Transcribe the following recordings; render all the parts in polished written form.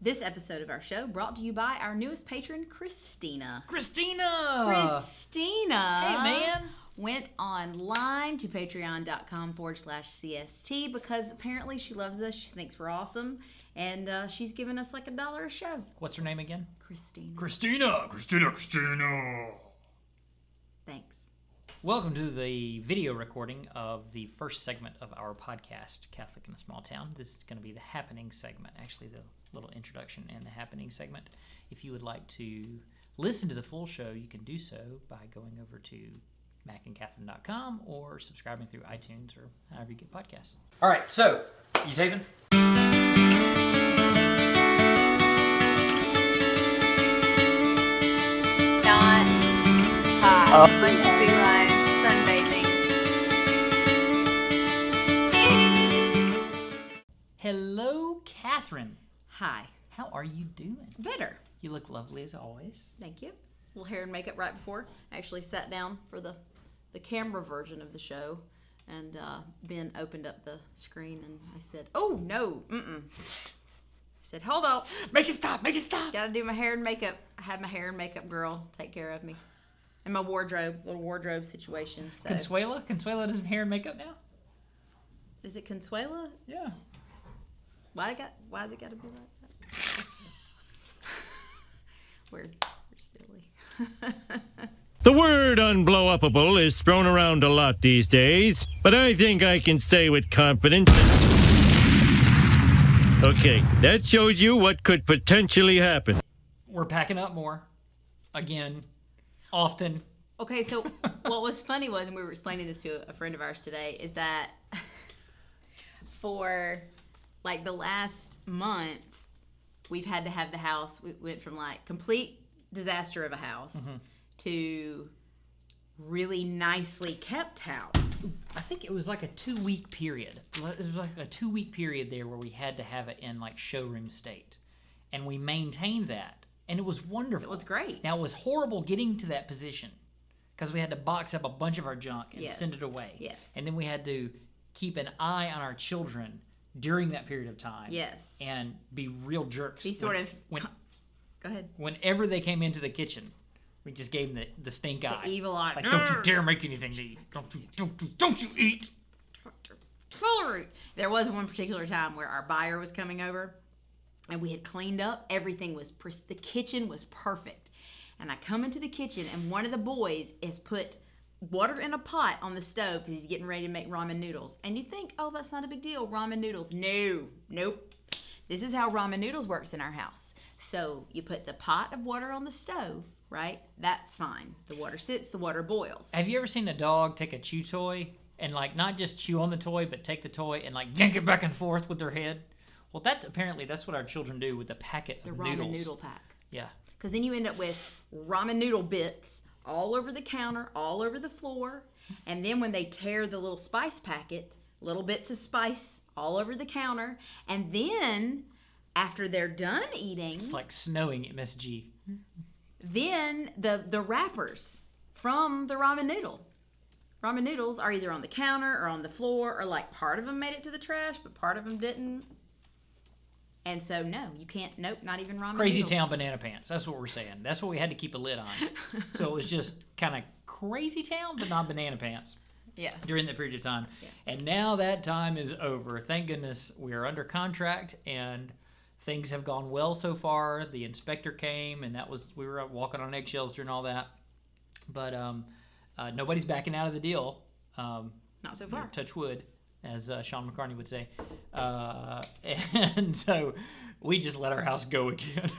This episode of our show brought to you by our newest patron, Christina. Christina! Hey, man! Went online to patreon.com/CST because apparently she loves us. She thinks we're awesome. And she's giving us like $1 a show. What's her name again? Christina. Christina! Thanks. Welcome to the video recording of the first segment of our podcast, Catholic in a Small Town. This is going to be the happening segment, actually the little introduction and the happening segment. If you would like to listen to the full show, you can do so by going over to macandcatherine.com or subscribing through iTunes or however you get podcasts. All right, so, you taping? Not hot. Sea life, sunbathing. Hello, Catherine. Hi. How are you doing? Better. You look lovely as always. Thank you. A little hair and makeup right before. I actually sat down for the camera version of the show, and Ben opened up the screen, and I said, "Oh no, I said, "Hold on, Make it stop! gotta do my hair and makeup." I had my hair and makeup girl take care of me, and my little wardrobe situation. So. Consuela does hair and makeup now. Is it Consuela? Yeah. Why has it got to be like that? We're silly. The word unblowupable is thrown around a lot these days, but I think I can say with confidence. Okay, that shows you what could potentially happen. We're packing up more. Again. Often. Okay, so what was funny was, and we were explaining this to a friend of ours today, is that for like the last month, we've had to have the house. We went from like complete disaster of a house to really nicely kept house. I think it was like a 2-week period. It was like a 2-week period there where we had to have it in like showroom state. And we maintained that. And it was wonderful. It was great. Now, it was horrible getting to that position because we had to box up a bunch of our junk and send it away. Yes. And then we had to keep an eye on our children during that period of time. Yes. And be real jerks. Go ahead. Whenever they came into the kitchen, we just gave them the stink eye. The evil eye. Like, don't you dare make anything to eat. Don't you eat. Tolerate. There was one particular time where our buyer was coming over, and we had cleaned up. Everything was, the kitchen was perfect. And I come into the kitchen, and one of the boys has put water in a pot on the stove because he's getting ready to make ramen noodles. And you think, oh, that's not a big deal, ramen noodles. Nope. This is how ramen noodles works in our house. So you put the pot of water on the stove, right? That's fine. The water sits, the water boils. Have you ever seen a dog take a chew toy and like not just chew on the toy, but take the toy and like yank it back and forth with their head? Well, that's what our children do with the packet of noodles. The ramen noodle pack. Yeah. Because then you end up with ramen noodle bits all over the counter, all over the floor. And then when they tear the little spice packet, little bits of spice all over the counter. And then after they're done eating, it's like snowing at MSG. Then the wrappers from the ramen noodle. Ramen noodles are either on the counter or on the floor, or like part of them made it to the trash, but part of them didn't. And so, no, you can't, nope, not even ramen Crazy noodles. Town banana pants. That's what we're saying. That's what we had to keep a lid on. So it was just kind of Crazy Town, but not banana pants. Yeah. During that period of time. Yeah. And now that time is over. Thank goodness we are under contract and things have gone well so far. The inspector came and we were walking on eggshells during all that. But nobody's backing out of the deal. Not so far. Touch wood, as Sean McCartney would say. And so we just let our house go again.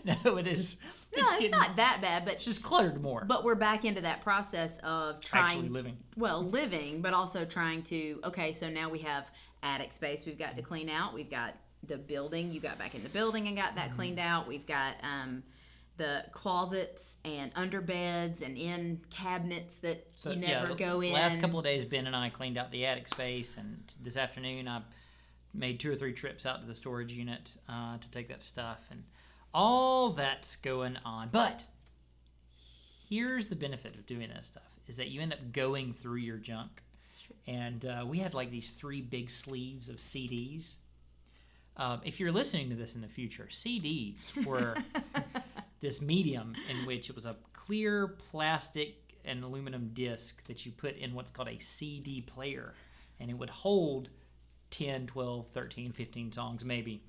No, it is. It's not that bad, but it's just cluttered more. But we're back into that process of trying. Actually living. Well, living, but also trying to, okay, so now we have attic space we've got to clean out. We've got the building. You got back in the building and got that cleaned out. We've got the closets and under beds and in cabinets that you never go in. Last couple of days, Ben and I cleaned out the attic space, and this afternoon I made 2 or 3 trips out to the storage unit to take that stuff, and all that's going on. But here's the benefit of doing that stuff, is that you end up going through your junk. And we had like these 3 big sleeves of CDs If you're listening to this in the future, CDs were this medium in which it was a clear plastic and aluminum disc that you put in what's called a CD player, and it would hold 10, 12, 13, 15 songs maybe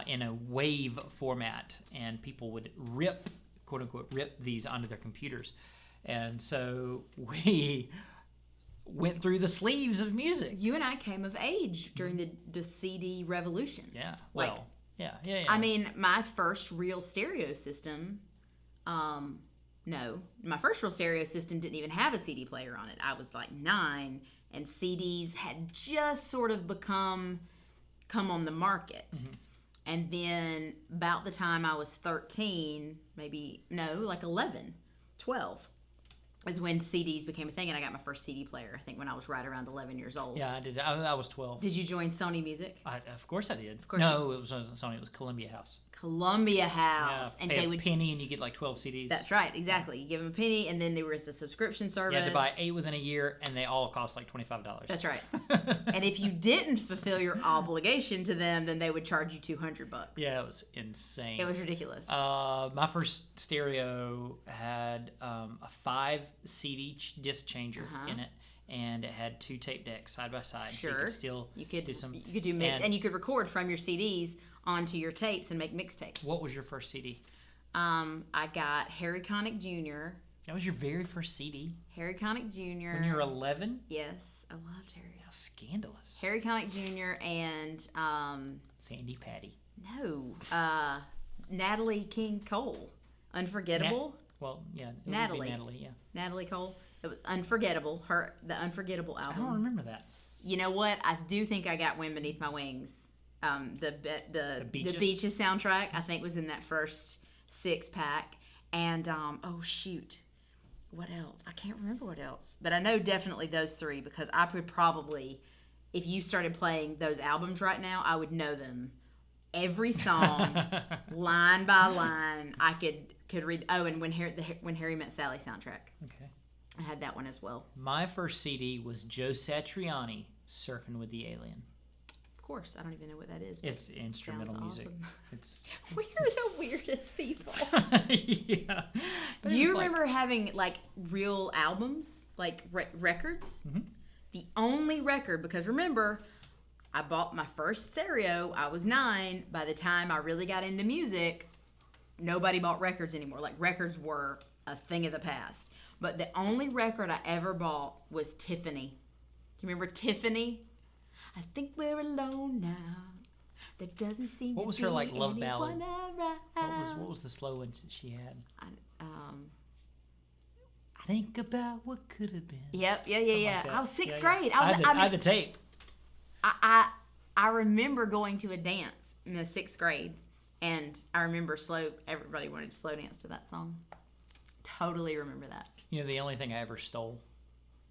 in a wave format, and people would rip, quote unquote, rip these onto their computers. And so we went through the sleeves of music. You and I came of age during the CD revolution. Yeah, well, Like, yeah. I mean, my first real stereo system, no, my first real stereo system didn't even have a CD player on it. I was like 9, and CDs had just sort of come on the market. Mm-hmm. And then about the time I was 13, like 11, 12, is when CDs became a thing, and I got my first CD player, I think when I was right around 11 years old. Yeah, I did. I was 12. Did you join Sony Music? Of course I did. Of course no, it wasn't Sony. It was Columbia House. Columbia House. Yeah, And pay they a would penny and you get like 12 CDs. That's right, exactly. You give them a penny, and then there was a subscription service. You had to buy 8 within a year, and they all cost like $25. That's right. And if you didn't fulfill your obligation to them, then they would charge you $200. Yeah, it was insane. It was ridiculous. My first stereo had a 5 CD disc changer in it, and it had 2 tape decks side by side. Sure. So you could still do mix, and you could record from your CDs onto your tapes and make mixtapes. What was your first CD? I got Harry Connick Jr. That was your very first CD? Harry Connick Jr. When you were 11? Yes, I loved Harry. How scandalous. Harry Connick Jr. and Sandy Patty. no, Natalie King Cole, Unforgettable. Well, yeah, it Natalie. would be Natalie, yeah. Natalie Cole. It was Unforgettable. The Unforgettable album. I don't remember that. You know what? I do think I got Wind Beneath My Wings. The Beaches soundtrack, I think, was in that first 6-pack. And oh shoot, what else? I can't remember what else, but I know definitely those 3 because I could probably, if you started playing those albums right now, I would know them, every song, line by line. I could read. Oh, and When Harry Met Sally soundtrack. Okay. I had that one as well. My first CD was Joe Satriani, Surfing with the Alien. Of course, I don't even know what that is. But It's instrumental sounds music. awesome. It's We're the weirdest people. yeah. But Do it you was remember having like real albums, like records? Mhm. The only record, because remember, I bought my first stereo. I was 9. By the time I really got into music, nobody bought records anymore. Like records were a thing of the past. But the only record I ever bought was Tiffany. Do you remember Tiffany? I think we're alone now. There doesn't seem What to was be her, like, love anyone ballad? around. What was the slow one she had? Think about what could have been. Yep, yeah. Like that. I was 6th Yeah, grade. I had the tape. I remember going to a dance in the 6th grade, and I remember everybody wanted to slow dance to that song. Totally remember that. You know, the only thing I ever stole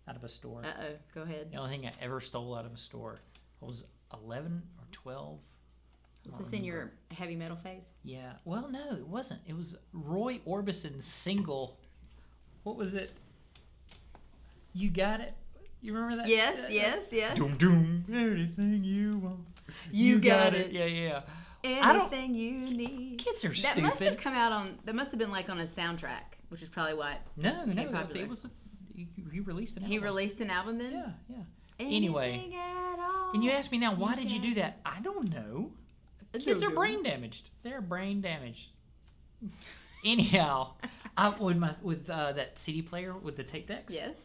out of a store. Go ahead. The only thing I ever stole out of a store. I was 11 or 12. Was this in your heavy metal phase? Yeah. Well, no, it wasn't. It was Roy Orbison's single. What was it? You Got It? You remember that? Yes. Doom, doom, anything you want. You got it. Yeah. Anything you need. Kids are That stupid. must have come out on. That must have been like on a soundtrack, which is probably why. No, popular. it was. He released an album. He released an album then. Yeah. Anyway, Anything at all. and you ask me now, why You did you got do that? I don't know. I Kids don't are know. brain damaged. They're brain damaged. Anyhow, with that CD player with the tape decks. Yes.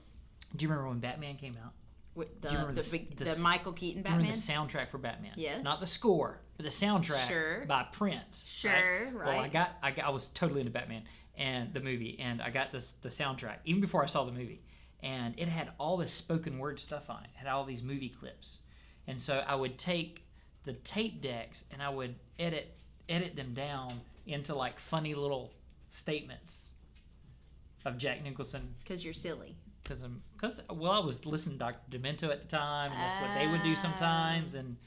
Do you remember when Batman came out? With Do you remember the Michael Keaton Do you remember Batman. the soundtrack for Batman? Yes. Not the score, but the soundtrack Sure. by Prince. Sure, right. Well, I was totally into Batman and the movie, and I got the soundtrack even before I saw the movie, and it had all this spoken word stuff on it. It had all these movie clips, and so I would take the tape decks and I would edit them down into like funny little statements of Jack Nicholson. Because you're silly. Because I was listening to Dr. Demento at the time, and that's what they would do sometimes, and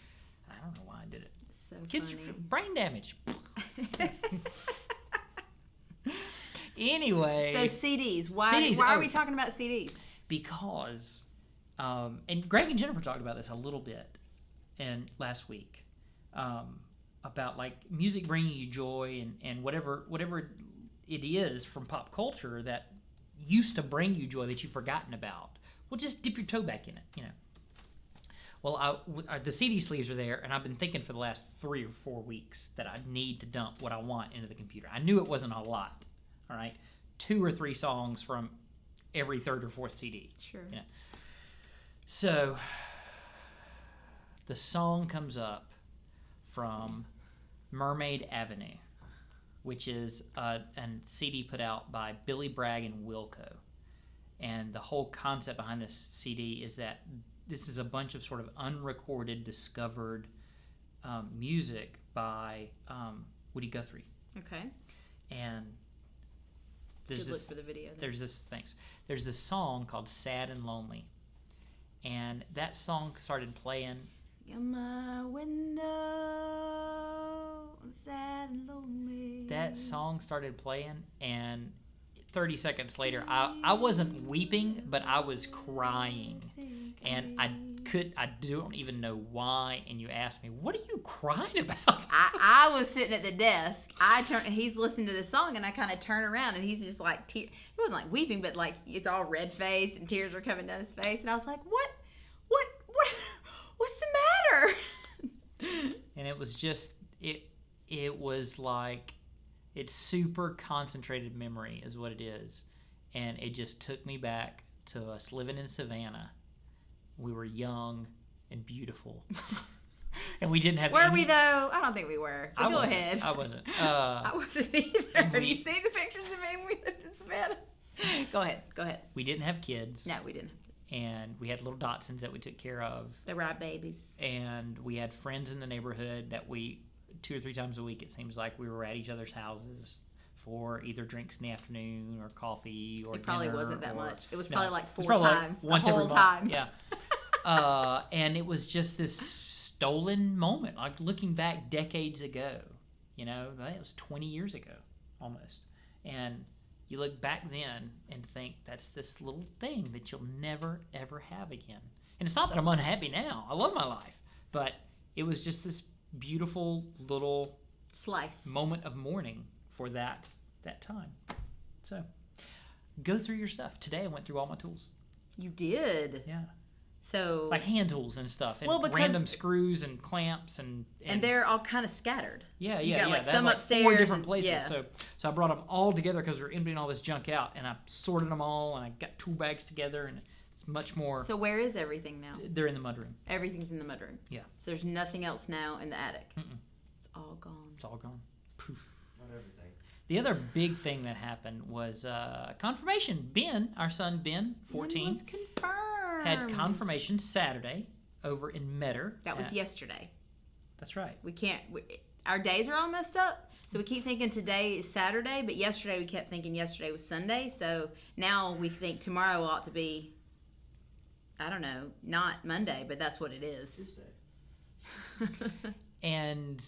I don't know why I did it. So Kids, funny. brain damage. Anyway. So CDs. Why CDs, are we talking about CDs? Because, and Greg and Jennifer talked about this a little bit last week. about like music bringing you joy and whatever it is from pop culture that used to bring you joy that you've forgotten about. Well, just dip your toe back in it, Well, the CD sleeves are there, and I've been thinking for the last 3 or 4 weeks that I need to dump what I want into the computer. I knew it wasn't a lot, all right? 2 or 3 songs from every 3rd or 4th CD. Sure. So the song comes up from Mermaid Avenue, which is a CD put out by Billy Bragg and Wilco. And the whole concept behind this CD is that this is a bunch of sort of unrecorded, discovered music by Woody Guthrie. Okay. And Just look for the video. There's this song called Sad and Lonely. And that song started playing. In my window, I'm sad and lonely. That song started playing, and 30 seconds later, I wasn't weeping, but I was crying. And I don't even know why. And you asked me, what are you crying about? I was sitting at the desk. He's listening to the song, and I kind of turn around, and he's just like, he wasn't like weeping, but like it's all red faced, and tears are coming down his face. And I was like, what's the matter? And it was just, it was like, it's super concentrated memory is what it is. And it just took me back to us living in Savannah. We were young and beautiful. And we didn't have Were we though? I don't think we were. But go ahead. I wasn't. I wasn't either. Have you seen the pictures of me when we lived in Savannah? Go ahead. We didn't have kids. No, we didn't. And we had little Datsuns that we took care of. They were our babies. And we had friends in the neighborhood that we, 2 or 3 times a week, it seems like, we were at each other's houses for either drinks in the afternoon or coffee or dinner. It probably wasn't that much. It was probably like 4 probably times like once the whole every time. Month. Yeah. And it was just this stolen moment, like looking back decades ago. That was 20 years ago almost. And you look back then and think that's this little thing that you'll never, ever have again. And it's not that I'm unhappy now. I love my life. But it was just this beautiful little slice moment of mourning for that time. So go through your stuff. Today I went through all my tools. You did? Yeah. So like hand tools and stuff, and random screws and clamps and they're all kind of scattered. Yeah. You got like some like upstairs, 4 different places. Yeah. So I brought them all together because we were emptying all this junk out, and I sorted them all, and I got tool bags together, and it's much more. So where is everything now? They're in the mudroom. Everything's in the mudroom. Yeah. So there's nothing else now in the attic. Mm-mm. It's all gone. It's all gone. Poof. Not everything. The other big thing that happened was confirmation. Ben, our son Ben, 14, Ben was confirmed. Had confirmation Saturday over in Metter. That was yesterday. That's right. Our days are all messed up, so we keep thinking today is Saturday, but yesterday we kept thinking yesterday was Sunday, so now we think tomorrow ought to be, I don't know, not Monday, but that's what it is. Tuesday. And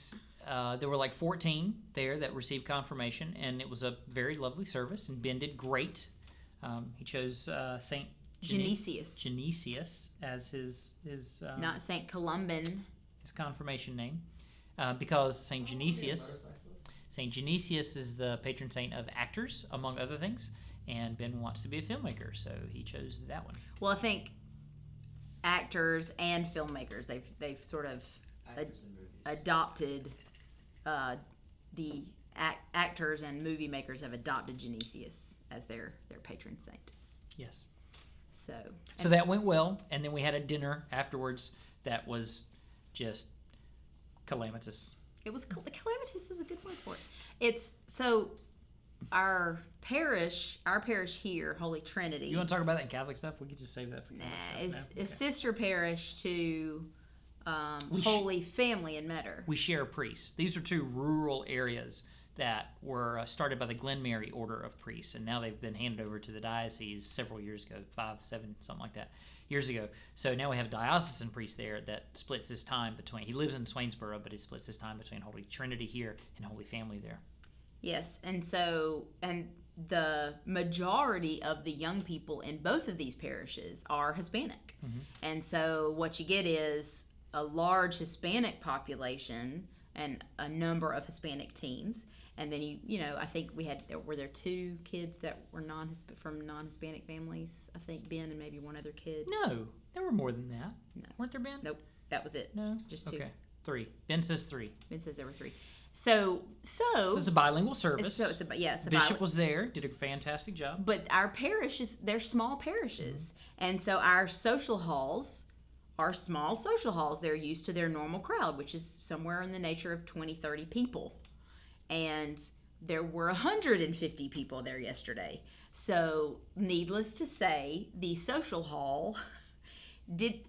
there were like 14 there that received confirmation, and it was a very lovely service, and Ben did great. He chose St. Genesius as his not St. Columban. His confirmation name, because St. Genesius is the patron saint of actors, among other things, and Ben wants to be a filmmaker, so he chose that one. Well, I think actors and filmmakers, they've sort of adopted the actors and movie makers have adopted Genesius as their patron saint. Yes. So that went well, and then we had a dinner afterwards that was just calamitous. It was calamitous is a good word for it. It's so our parish here, Holy Trinity. You want to talk about that in Catholic stuff? We could just save that for Catholic stuff. It's a sister parish to Holy Family in Metter. We share priests. These are 2 rural areas that were started by the Glen Mary Order of Priests, and now they've been handed over to the diocese several years ago, 5, 7, something like that, years ago. So now we have a diocesan priest there that splits his time between, he lives in Swainsboro, but he splits his time between Holy Trinity here and Holy Family there. Yes, and the majority of the young people in both of these parishes are Hispanic. Mm-hmm. And so what you get is a large Hispanic population and a number of Hispanic teens. And then I think were there 2 kids that were from non-Hispanic families? I think Ben and maybe one other kid. No, there were more than that. No. Weren't there, Ben? Nope, that was it. No, just 2. Okay, 3. Ben says 3. Ben says there were 3. So it's a bilingual service. It's a Bishop was there, did a fantastic job. But our parishes, they're small parishes, and so our social halls are small social halls. They're used to their normal crowd, which is somewhere in the nature of 20, 30 people. And there were 150 people there yesterday. So, needless to say, the social hall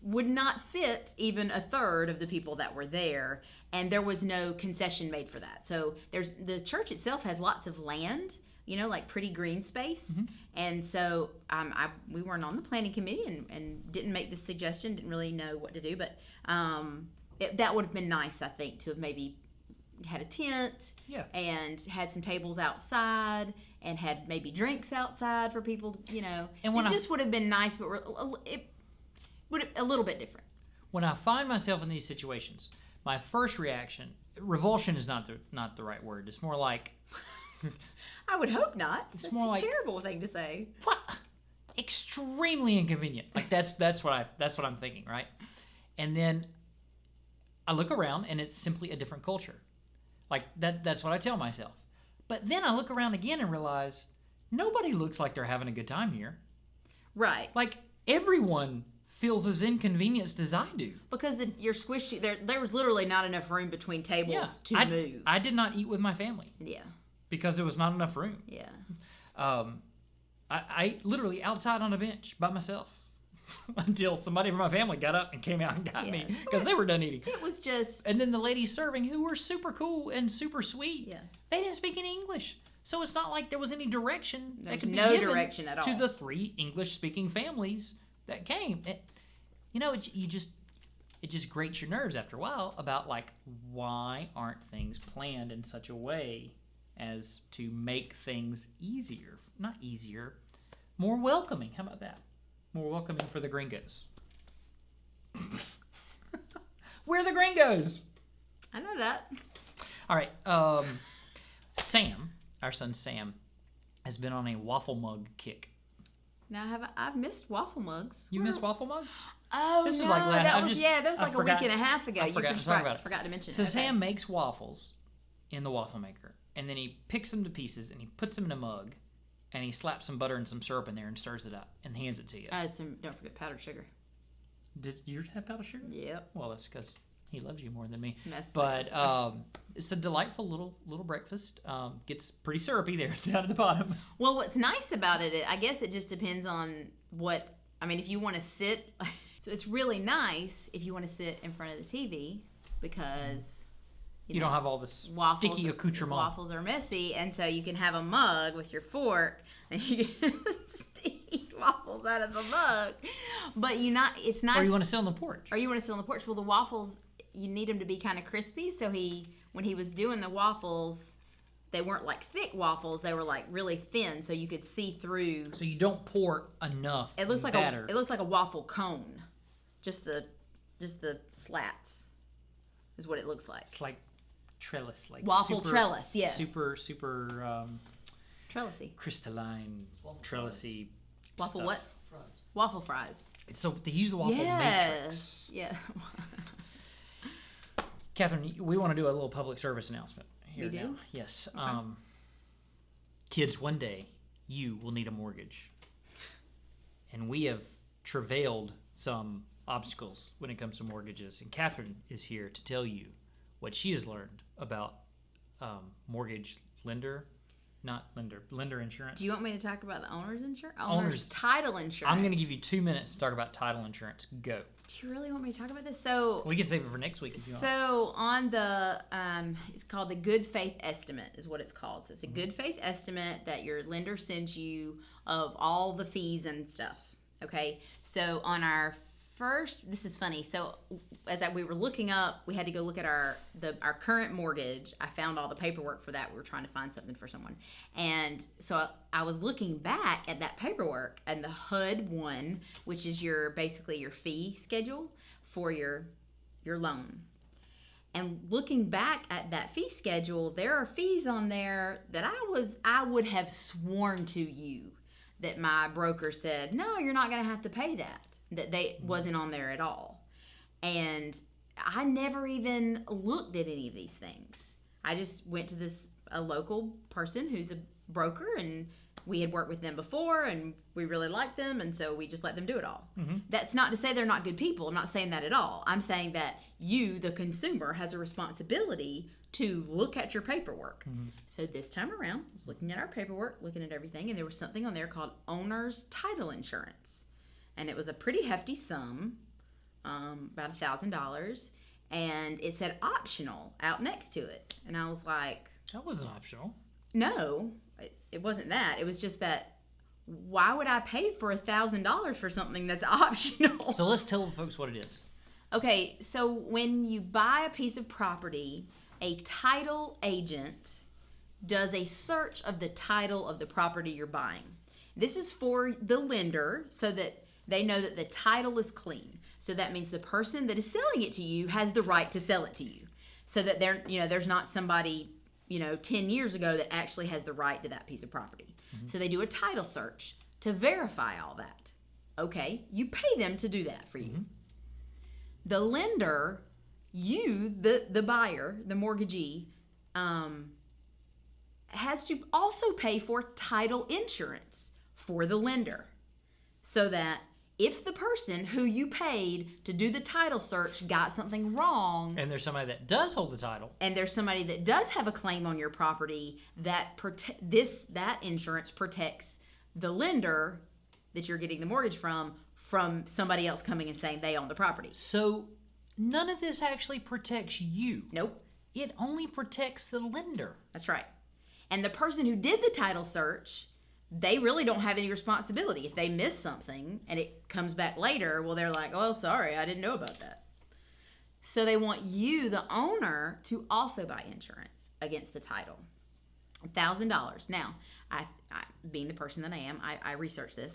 would not fit even a third of the people that were there, and there was no concession made for that. So, the church itself has lots of land, like pretty green space. Mm-hmm. And so we weren't on the planning committee and didn't make this suggestion, didn't really know what to do, but that would have been nice, I think, to have maybe had a tent and had some tables outside and had maybe drinks outside for people, And it just would have been nice, but it would have a little bit different. When I find myself in these situations, my first reaction, revulsion is not the right word. It's more like... I would hope not. That's more a terrible thing to say. What? Extremely inconvenient. Like that's what I'm thinking, right? And then I look around and it's simply a different culture. Like that's what I tell myself. But then I look around again and realize nobody looks like they're having a good time here. Right. Like everyone feels as inconvenienced as I do. Because you're squished. There was literally not enough room between tables to move. I did not eat with my family. Yeah. Because there was not enough room. Yeah. I literally outside on a bench by myself until somebody from my family got up and came out and got me because they were done eating. It was just... And then the ladies serving, who were super cool and super sweet, yeah, they didn't speak any English. So it's not like there was any direction that could be given direction at all to the 3 English-speaking families that came. It just grates your nerves after a while about, like, why aren't things planned in such a way as to make things easier. Not easier, more welcoming. How about that? More welcoming for the gringos. We're the gringos. I know that. All right. Sam, our son Sam, has been on a waffle mug kick. Now, I've missed waffle mugs. You missed waffle mugs? Oh, this no. Was like that was like a week and a half ago. I forgot to mention it. So Sam makes waffles in the waffle maker. And then he picks them to pieces and he puts them in a mug and he slaps some butter and some syrup in there and stirs it up and hands it to you. Don't forget powdered sugar. Did you have powdered sugar? Yep. Well, that's because he loves you more than me. Mess but it's a delightful little breakfast. Gets pretty syrupy there down at the bottom. Well, what's nice about it, I guess it just depends on if you want to sit. So it's really nice if you want to sit in front of the TV because... You don't have all this sticky accoutrement. Waffles are messy, and so you can have a mug with your fork, and you can just eat waffles out of the mug. But it's nice. Or you want to sit on the porch. Well, the waffles, you need them to be kind of crispy. So when he was doing the waffles, they weren't like thick waffles; they were like really thin, so you could see through. So you don't pour enough. It looks like batter. It looks like a waffle cone, just the slats, is what it looks like. It's like trellis, like waffle trellis, yes. Super trellisy, crystalline, trellisy. Waffle stuff. What? Fries. Waffle fries. So they use the waffle matrix. Yeah. Catherine, we want to do a little public service announcement here We do? now. Yes. Okay. Kids, one day you will need a mortgage, and we have travailed some obstacles when it comes to mortgages, and Catherine is here to tell you what she has learned about mortgage lender insurance. Do you want me to talk about the owner's insurance? Owner's title insurance. I'm going to give you 2 minutes to talk about title insurance. Go. Do you really want me to talk about this? So we can save it for next week if you want. So on the, it's called the good faith estimate is what it's called. So it's a good faith estimate that your lender sends you of all the fees and stuff. Okay. So on our first, this is funny. So as we were looking up, we had to go look at our current mortgage. I found all the paperwork for that. We were trying to find something for someone. And so I was looking back at that paperwork and the HUD one, which is basically your fee schedule for your your loan. And looking back at that fee schedule, there are fees on there that I would have sworn to you that my broker said, no, you're not going to have to pay that they wasn't on there at all. And I never even looked at any of these things. I just went to a local person who's a broker, and we had worked with them before, and we really liked them, and so we just let them do it all. Mm-hmm. That's not to say they're not good people. I'm not saying that at all. I'm saying that you, the consumer, has a responsibility to look at your paperwork. Mm-hmm. So this time around, I was looking at our paperwork, looking at everything, and there was something on there called owner's title insurance. And it was a pretty hefty sum, about $1,000, and it said optional out next to it. And I was like, That wasn't optional. no, it wasn't that. It was just that, why would I pay for $1,000 for something that's optional? So let's tell the folks what it is. Okay, so when you buy a piece of property, a title agent does a search of the title of the property you're buying. This is for the lender so that they know that the title is clean. So that means the person that is selling it to you has the right to sell it to you. So that there's not somebody 10 years ago that actually has the right to that piece of property. Mm-hmm. So they do a title search to verify all that. Okay, you pay them to do that for you. Mm-hmm. The lender, you, the buyer, the mortgagee, has to also pay for title insurance for the lender. So that if the person who you paid to do the title search got something wrong, And there's somebody that does hold the title. and there's somebody that does have a claim on your property, that insurance protects the lender that you're getting the mortgage from somebody else coming and saying they own the property. So none of this actually protects you. Nope, It only protects the lender. that's right. And the person who did the title search, they really don't have any responsibility. If they miss something and it comes back later, well, they're like, oh, sorry, I didn't know about that. So they want you, the owner, to also buy insurance against the title. $1,000. Now, I being the person that I am, I researched this,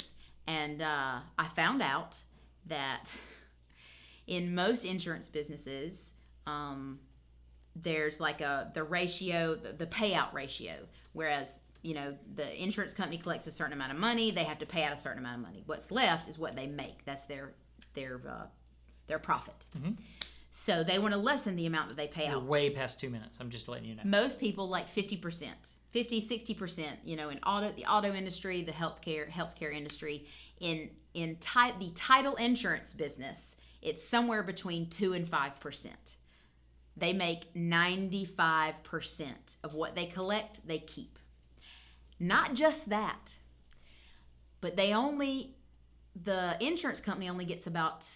and I found out that in most insurance businesses, there's like the ratio, the payout ratio, whereas the insurance company collects a certain amount of money, they have to pay out a certain amount of money. What's left is what they make. That's their profit. Mm-hmm. So they want to lessen the amount that they pay You're out. way past 2 minutes. I'm just letting you know. Most people like 50%, 50-60%, in the auto industry, the healthcare industry. In the title insurance business, it's somewhere between 2 and 5%. They make 95% of what they collect, they keep. Not just that, but the insurance company only gets about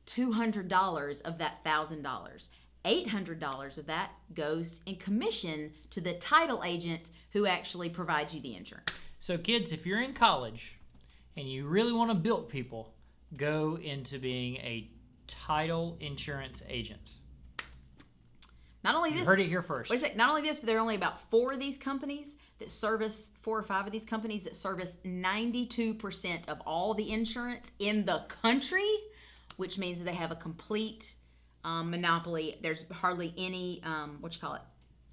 $200 of that $1,000. $800 of that goes in commission to the title agent who actually provides you the insurance. So kids, if you're in college and you really want to bilk people, go into being a title insurance agent. Not only You this, heard it here first. wait a sec, not only this, but there are only about 4 or 5 of these companies that service 92% of all the insurance in the country, which means that they have a complete monopoly. There's hardly any,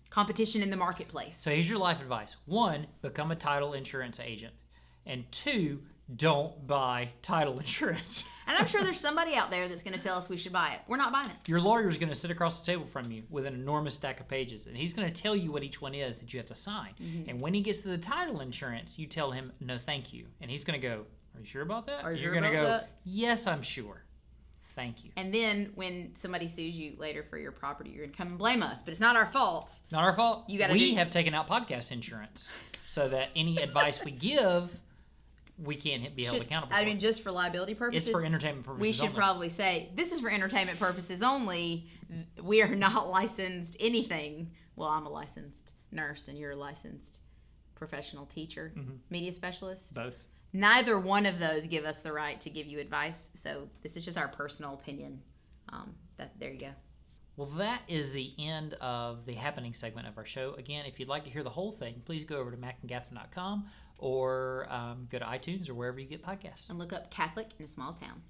competition in the marketplace. So here's your life advice. 1, become a title insurance agent. And 2, don't buy title insurance. And I'm sure there's somebody out there that's going to tell us we should buy it. We're not buying it. Your lawyer's going to sit across the table from you with an enormous stack of pages, and he's going to tell you what each one is that you have to sign. Mm-hmm. And when he gets to the title insurance, you tell him, no, thank you. And he's going to go, are you sure about that? Are you You're sure going to about go, that? yes, I'm sure. Thank you. And then when somebody sues you later for your property, you're going to come and blame us. But it's not our fault. Not our fault. You We have taken out podcast insurance so that any advice we give, we can't be held accountable for. I mean, just for liability purposes. It's for entertainment purposes We should only. probably say, this is for entertainment purposes only. We are not licensed anything. Well, I'm a licensed nurse and you're a licensed professional teacher, media specialist. Both. Neither one of those give us the right to give you advice. So this is just our personal opinion. There you go. Well, that is the end of the happening segment of our show. Again, if you'd like to hear the whole thing, please go over to macandgather.com or go to iTunes or wherever you get podcasts. And look up Catholic in a Small Town.